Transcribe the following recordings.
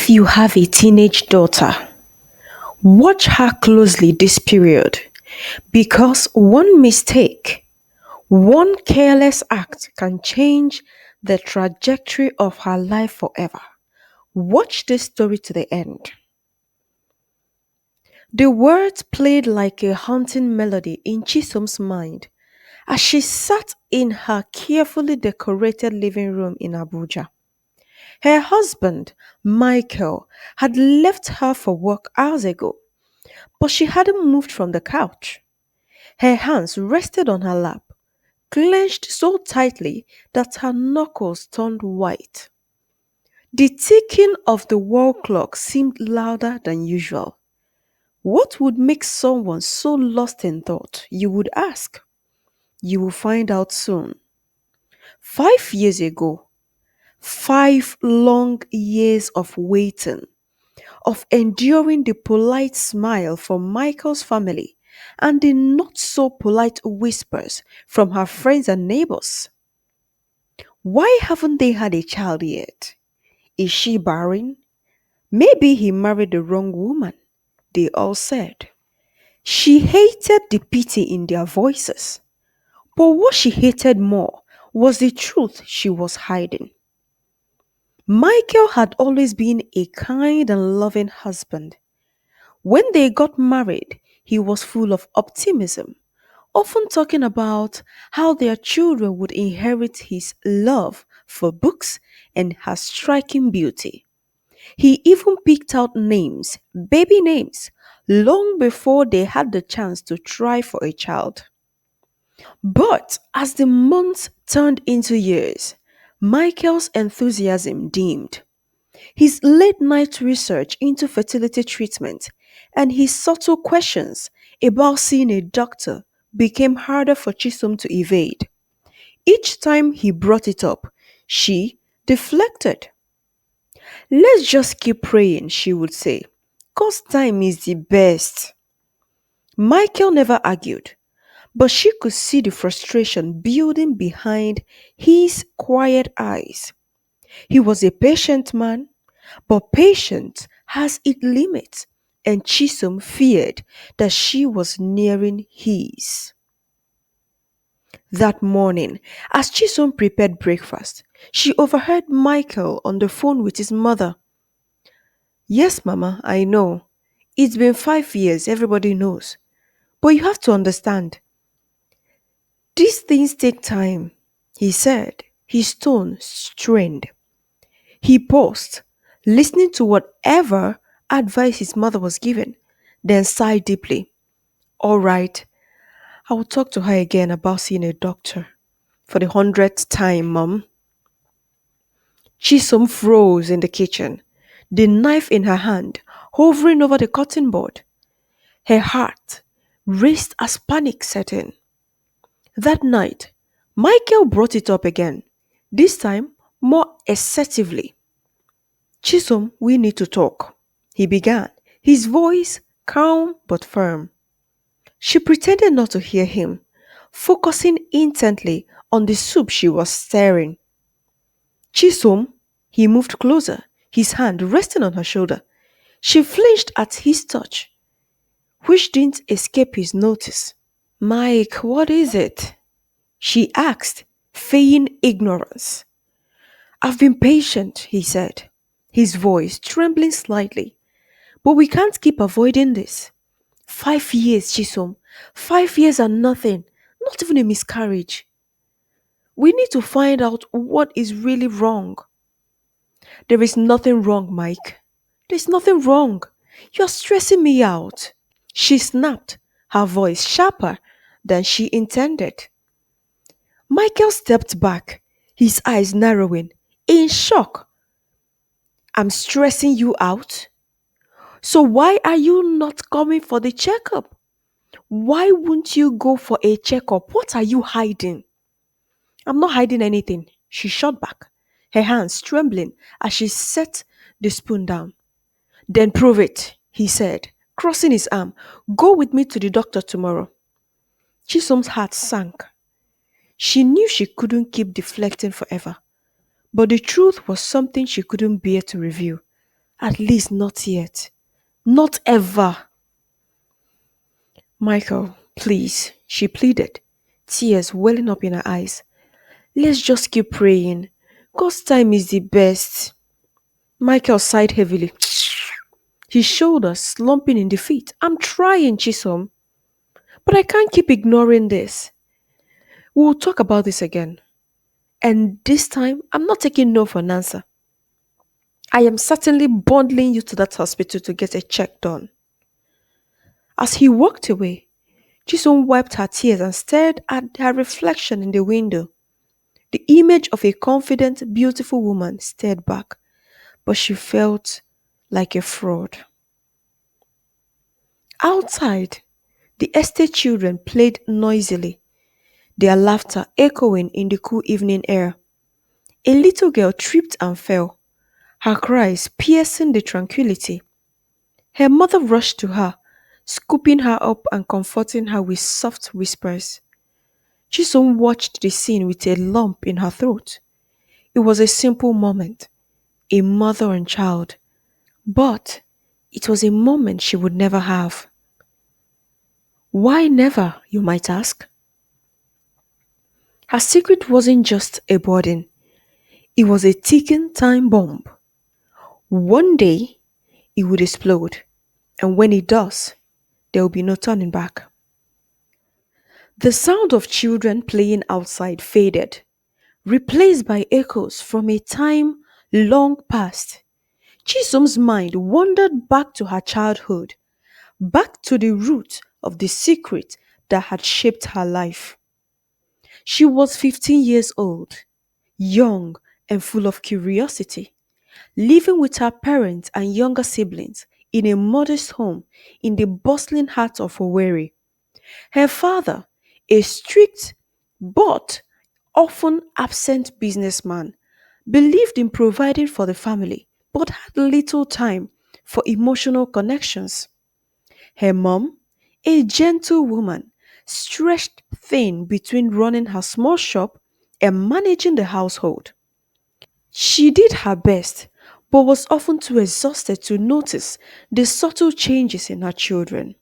If you have a teenage daughter, watch her closely this period because one mistake, one careless act can change the trajectory of her life forever. Watch this story to the end. The words played like a haunting melody in Chisom's mind as she sat in her carefully decorated living room in Abuja. Her husband, Michael, had left her for work hours ago, but she hadn't moved from the couch. Her hands rested on her lap, clenched so tightly that her knuckles turned white. The ticking of the wall clock seemed louder than usual. What would make someone so lost in thought, you would ask? You will find out soon. 5 years ago, 5 long years of waiting, of enduring the polite smile from Michael's family and the not so polite whispers from her friends and neighbors. Why haven't they had a child yet? Is she barren? Maybe he married the wrong woman, they all said. She hated the pity in their voices, but what she hated more was the truth she was hiding. Michael had always been a kind and loving husband. When they got married, he was full of optimism, often talking about how their children would inherit his love for books and her striking beauty. He even picked out names, baby names, long before they had the chance to try for a child. But as the months turned into years, Michael's enthusiasm dimmed. His late night research into fertility treatment and his subtle questions about seeing a doctor became harder for Chisom to evade. Each time he brought it up, she deflected. Let's just keep praying, she would say. God's time is the best. Michael never argued, but she could see the frustration building behind his quiet eyes. He was a patient man, but patience has its limits, and Chisom feared that she was nearing his. That morning, as Chisom prepared breakfast, she overheard Michael on the phone with his mother. Yes, Mama, I know. It's been 5 years, everybody knows. But you have to understand, these things take time, he said, his tone strained. He paused, listening to whatever advice his mother was giving, then sighed deeply. All right, I will talk to her again about seeing a doctor. For the 100th time, Mum. Chisom froze in the kitchen, the knife in her hand, hovering over the cutting board. Her heart raced as panic set in. That night, Michael brought it up again, this time more assertively. Chisom, we need to talk, he began, his voice calm but firm. She pretended not to hear him, focusing intently on the soup she was stirring. Chisom, he moved closer, his hand resting on her shoulder. She flinched at his touch, which didn't escape his notice. Mike, what is it? She asked, feigning ignorance. I've been patient, he said, his voice trembling slightly. But we can't keep avoiding this. 5 years, Chisom. 5 years are nothing, not even a miscarriage. We need to find out what is really wrong. There is nothing wrong, Mike. There's nothing wrong. You're stressing me out. She snapped, her voice sharper than she intended. Michael stepped back, his eyes narrowing, in shock. I'm stressing you out? So why are you not coming for the checkup? Why won't you go for a checkup? What are you hiding? I'm not hiding anything, she shot back, her hands trembling as she set the spoon down. Then prove it, he said, crossing his arm. Go with me to the doctor tomorrow. Chisom's heart sank. She knew she couldn't keep deflecting forever, but the truth was something she couldn't bear to reveal. At least not yet. Not ever. Michael, please, she pleaded, tears welling up in her eyes. Let's just keep praying. God's time is the best. Michael sighed heavily, his shoulders slumping in defeat. I'm trying, Chisom, but I can't keep ignoring this. We'll talk about this again. And this time, I'm not taking no for an answer. I am certainly bundling you to that hospital to get a check done. As he walked away, Chisom wiped her tears and stared at her reflection in the window. The image of a confident, beautiful woman stared back, but she felt like a fraud. Outside, the estate children played noisily, their laughter echoing in the cool evening air. A little girl tripped and fell, her cries piercing the tranquility. Her mother rushed to her, scooping her up and comforting her with soft whispers. Chisom watched the scene with a lump in her throat. It was a simple moment, a mother and child, but it was a moment she would never have. Why never, you might ask? Her secret wasn't just a burden, it was a ticking time bomb. One day, it would explode, and when it does, there will be no turning back. The sound of children playing outside faded, replaced by echoes from a time long past. Chisholm's mind wandered back to her childhood, back to the root of the secret that had shaped her life. She was 15 years old, young and full of curiosity, living with her parents and younger siblings in a modest home in the bustling heart of Owerri. Her father, a strict but often absent businessman, believed in providing for the family but had little time for emotional connections. Her mom, a gentle woman, stretched thin between running her small shop and managing the household. She did her best, but was often too exhausted to notice the subtle changes in her children.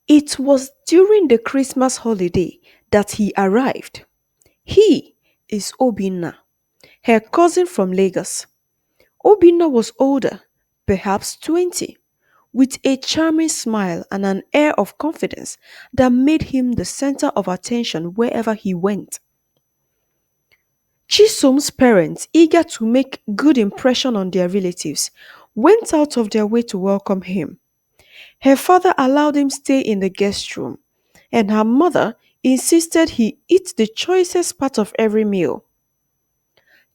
It was during the Christmas holiday that he arrived. He is Obinna, her cousin from Lagos. Obinna was older, perhaps 20, with a charming smile and an air of confidence that made him the center of attention wherever he went. Chisholm's parents, eager to make good impression on their relatives, went out of their way to welcome him. Her father allowed him stay in the guest room, and her mother insisted he eat the choicest part of every meal.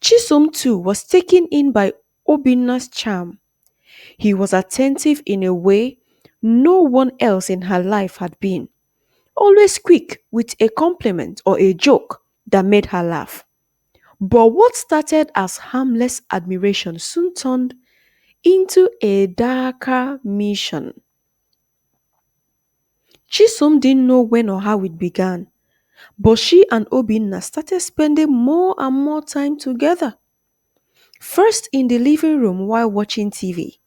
Chisom too was taken in by Obinna's charm. He was attentive in a way no one else in her life had been, always quick with a compliment or a joke that made her laugh. But what started as harmless admiration soon turned into a darker mission. Chisom didn't know when or how it began, but she and Obinna started spending more and more time together. First in the living room while watching TV,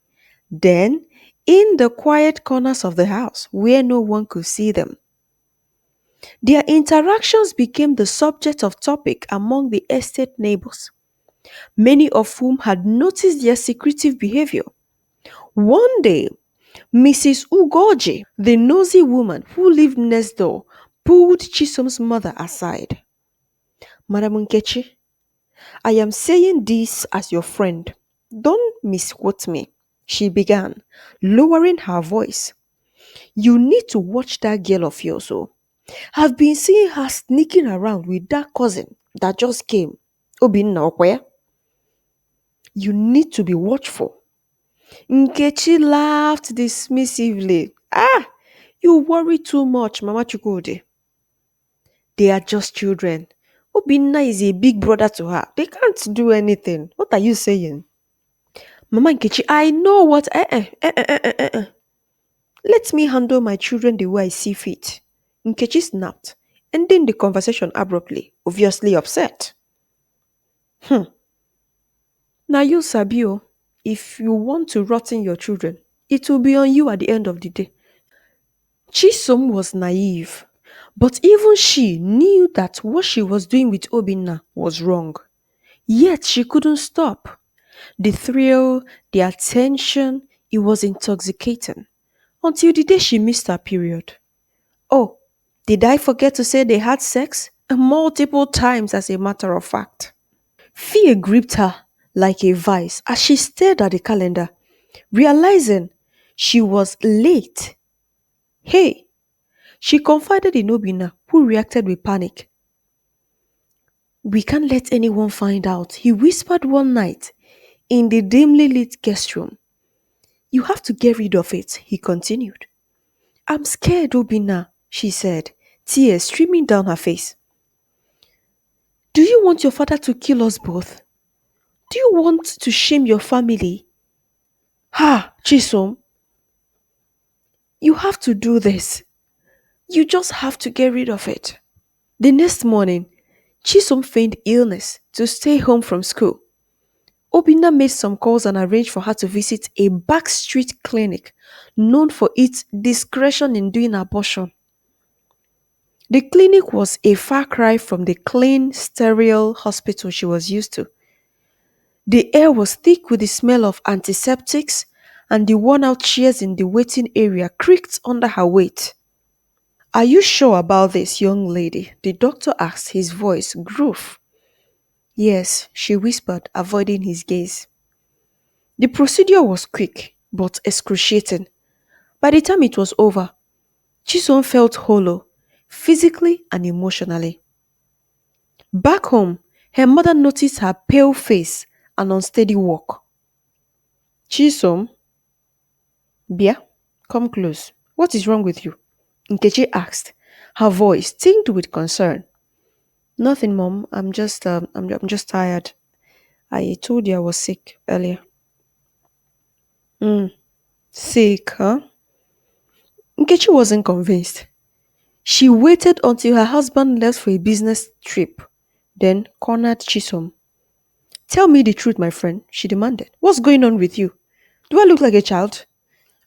then in the quiet corners of the house where no one could see them. Their interactions became the subject of topic among the estate neighbors, many of whom had noticed their secretive behavior. One day, Mrs. Ugoji, the nosy woman who lived next door, pulled Chisom's mother aside. Madam Nkechi, I am saying this as your friend. Don't misquote me, she began, lowering her voice. You need to watch that girl of yours. Oh. I've been seeing her sneaking around with that cousin that just came. Obinna Okwe. You need to be watchful. Nkechi laughed dismissively. Ah, you worry too much, Mama Chukwudi. They are just children. Obinna is a big brother to her. They can't do anything. What are you saying? Mama Nkechi, I know what. Let me handle my children the way I see fit. Nkechi snapped, ending the conversation abruptly, obviously upset. Hmm. Now you Sabio, if you want to rotten your children, it will be on you at the end of the day. Chisom was naive, but even she knew that what she was doing with Obinna was wrong. Yet she couldn't stop. The thrill, the attention, it was intoxicating. Until the day she missed her period. Oh, did I forget to say they had sex? Multiple times, as a matter of fact. Fear gripped her like a vice as she stared at the calendar, realizing she was late. Hey, she confided in Obina, who reacted with panic. We can't let anyone find out, he whispered one night in the dimly lit guest room. You have to get rid of it, he continued. I'm scared, Obina, she said, tears streaming down her face. Do you want your father to kill us both? Do you want to shame your family? Ha, Chisom, you have to do this. You just have to get rid of it. The next morning, Chisom feigned illness to stay home from school. Obina made some calls and arranged for her to visit a backstreet clinic known for its discretion in doing abortion. The clinic was a far cry from the clean, sterile hospital she was used to. The air was thick with the smell of antiseptics, and the worn out chairs in the waiting area creaked under her weight. Are you sure about this, young lady? The doctor asked, his voice gruff. Yes, she whispered, avoiding his gaze. The procedure was quick, but excruciating. By the time it was over, Chisom felt hollow, physically and emotionally. Back home, her mother noticed her pale face and unsteady walk. Chisom, Bia, come close. What is wrong with you? Nkechi asked, her voice tinged with concern. Nothing, Mom. I'm just tired. I told you I was sick earlier. Mm, sick, huh? Nkechi wasn't convinced. She waited until her husband left for a business trip, then cornered Chisom. Tell me the truth, my friend, she demanded. What's going on with you? Do I look like a child?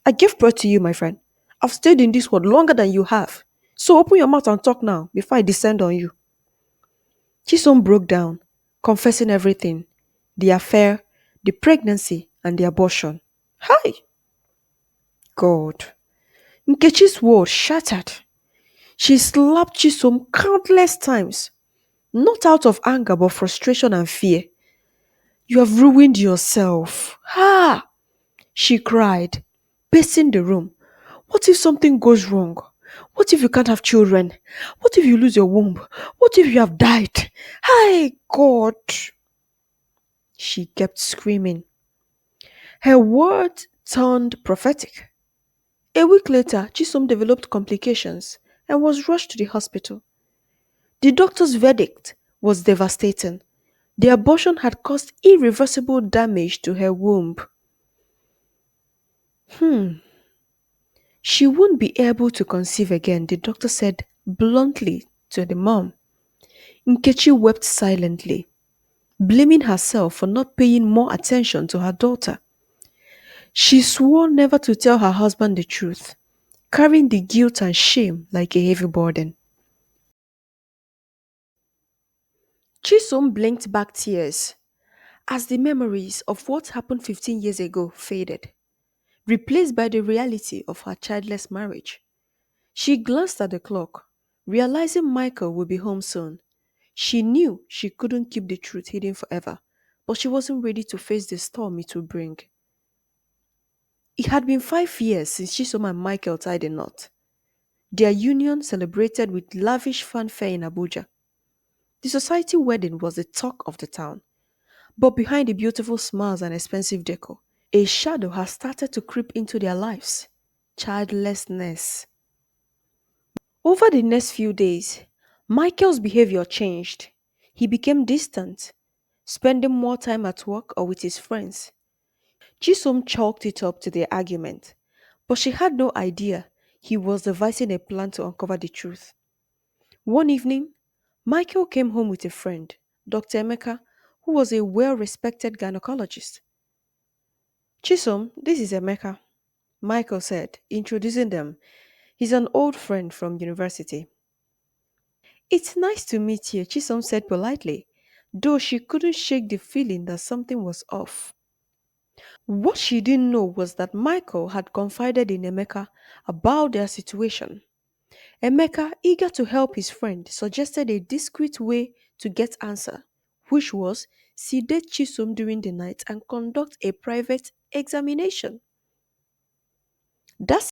I gave birth to you, my friend. I've stayed in this world longer than you have. So open your mouth and talk now before I descend on you. Chisom broke down, confessing everything: the affair, the pregnancy, and the abortion. Hi! God. Nkechi's world shattered. She slapped Chisom countless times, not out of anger but frustration and fear. You have ruined yourself. Ha! She cried, pacing the room. What if something goes wrong? What if you can't have children? What if you lose your womb? What if you have died? Hi, God! She kept screaming. Her words turned prophetic. A week later, Chisom developed complications and was rushed to the hospital. The doctor's verdict was devastating. The abortion had caused irreversible damage to her womb. She won't be able to conceive again, the doctor said bluntly to the mom. Nkechi wept silently, blaming herself for not paying more attention to her daughter. She swore never to tell her husband the truth, carrying the guilt and shame like a heavy burden. Chisom blinked back tears as the memories of what happened 15 years ago faded, replaced by the reality of her childless marriage. She glanced at the clock, realizing Michael would be home soon. She knew she couldn't keep the truth hidden forever, but she wasn't ready to face the storm it would bring. It had been 5 years since Chisom and Michael tied a knot. Their union celebrated with lavish fanfare in Abuja. The society wedding was the talk of the town, but behind the beautiful smiles and expensive decor, a shadow has started to creep into their lives: childlessness. Over the next few days, Michael's behavior changed. He became distant, spending more time at work or with his friends. Chisom chalked it up to their argument, but she had no idea he was devising a plan to uncover the truth. One evening, Michael came home with a friend, Dr. Emeka, who was a well respected gynecologist. Chisom, this is Emeka, Michael said, introducing them. He's an old friend from university. It's nice to meet you, Chisom said politely, though she couldn't shake the feeling that something was off. What she didn't know was that Michael had confided in Emeka about their situation. Emeka, eager to help his friend, suggested a discreet way to get answer, which was sedate Chisom during the night and conduct a private examination. That